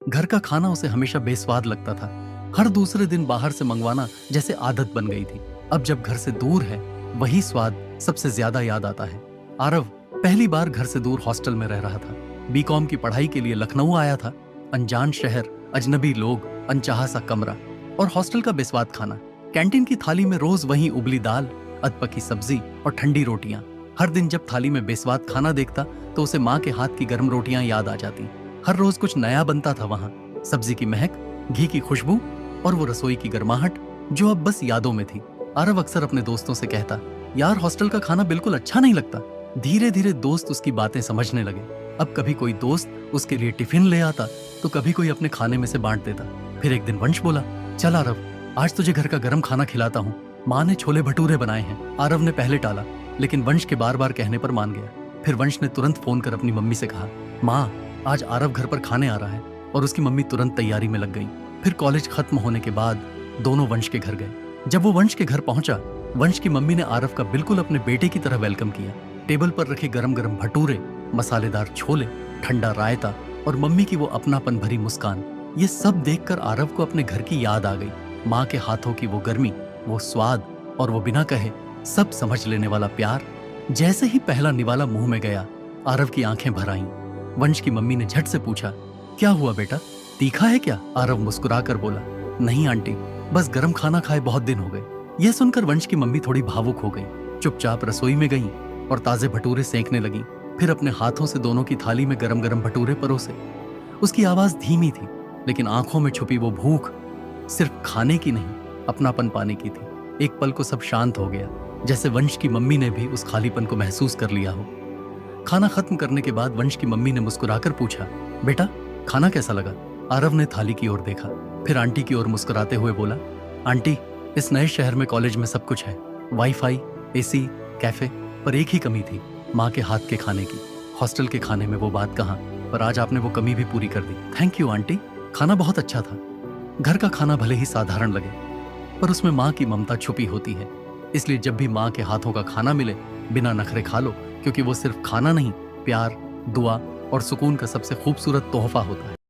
घर का खाना उसे हमेशा बेस्वाद लगता था। हर दूसरे दिन बाहर से मंगवाना जैसे आदत बन गई थी। अब जब घर से दूर है, वही स्वाद सबसे ज्यादा याद आता है। आरव पहली बार घर से दूर हॉस्टल में रह रहा था। बीकॉम की पढ़ाई के लिए लखनऊ आया था। अनजान शहर, अजनबी लोग, अनचाहा सा कमरा और हॉस्टल का बेस्वाद खाना। कैंटीन की थाली में रोज वही उबली दाल, अधपकी सब्जी और ठंडी रोटियां। हर दिन जब थाली में बेस्वाद खाना देखता तो उसे माँ के हाथ की गर्म रोटियां याद आ जाती। हर रोज कुछ नया बनता था वहां। सब्जी की महक, घी की खुशबू और वो रसोई की गर्माहट जो अब बस यादों में थी। आरव अक्सर अपने दोस्तों से कहता, यार हॉस्टल का खाना बिल्कुल अच्छा नहीं लगता। धीरे धीरे दोस्त उसकी बातें समझने लगे। अब कभी कोई दोस्त उसके लिए टिफिन ले आता तो कभी कोई अपने खाने में से बांट देता। फिर एक दिन वंश बोला, चल आरव, आज तुझे घर का गर्म खाना खिलाता हूँ। माँ ने छोले भटूरे बनाए हैं। आरव ने पहले टाला, लेकिन वंश के बार बार कहने पर मान गया। फिर वंश ने तुरंत फोन कर अपनी मम्मी से कहा, माँ आज आरव घर पर खाने आ रहा है। और उसकी मम्मी तुरंत तैयारी में लग गई। फिर कॉलेज खत्म होने के बाद दोनों वंश के घर गए। जब वो वंश के घर पहुंचा, वंश की मम्मी ने आरव का बिल्कुल अपने बेटे की तरह वेलकम किया। टेबल पर रखे गरम गरम भटूरे, मसालेदार छोले, ठंडा रायता और मम्मी की वो अपनापन भरी मुस्कान, ये सब देखकर आरव को अपने घर की याद आ गई। माँ के हाथों की वो गर्मी, वो स्वाद और वो बिना कहे सब समझ लेने वाला प्यार। जैसे ही पहला निवाला मुंह में गया, आरव की आंखें भर आईं। वंश की मम्मी ने झट से पूछा, क्या हुआ बेटा, तीखा है क्या? आरव मुस्कुराकर बोला, नहीं आंटी, बस गरम खाना खाए बहुत दिन हो गए। यह सुनकर वंश की मम्मी थोड़ी भावुक हो गई। चुपचाप रसोई में गई और ताजे भटूरे सेंकने लगी। फिर अपने हाथों से दोनों की थाली में गरम गरम भटूरे परोसे। उसकी आवाज धीमी थी, लेकिन आंखों में छुपी वो भूख सिर्फ खाने की नहीं, अपनापन पाने की थी। एक पल को सब शांत हो गया, जैसे वंश की मम्मी ने भी उस खालीपन को महसूस कर लिया हो। खाना खत्म करने के बाद वंश की मम्मी ने मुस्कुराकर पूछा, बेटा खाना कैसा लगा? आरव ने थाली की ओर देखा, फिर आंटी की ओर मुस्कुराते हुए बोला, आंटी इस नए शहर में कॉलेज में सब कुछ है, वाईफाई, एसी, कैफे, पर एक ही कमी थी, माँ के हाथ के खाने की। हॉस्टल के खाने में वो बात कहाँ, पर आज आपने वो कमी भी पूरी कर दी। थैंक यू आंटी, खाना बहुत अच्छा था। घर का खाना भले ही साधारण लगे, पर उसमें माँ की ममता छुपी होती है। इसलिए जब भी माँ के हाथों का खाना मिले, बिना नखरे खा लो, क्योंकि वो सिर्फ खाना नहीं, प्यार, दुआ और सुकून का सबसे खूबसूरत तोहफा होता है।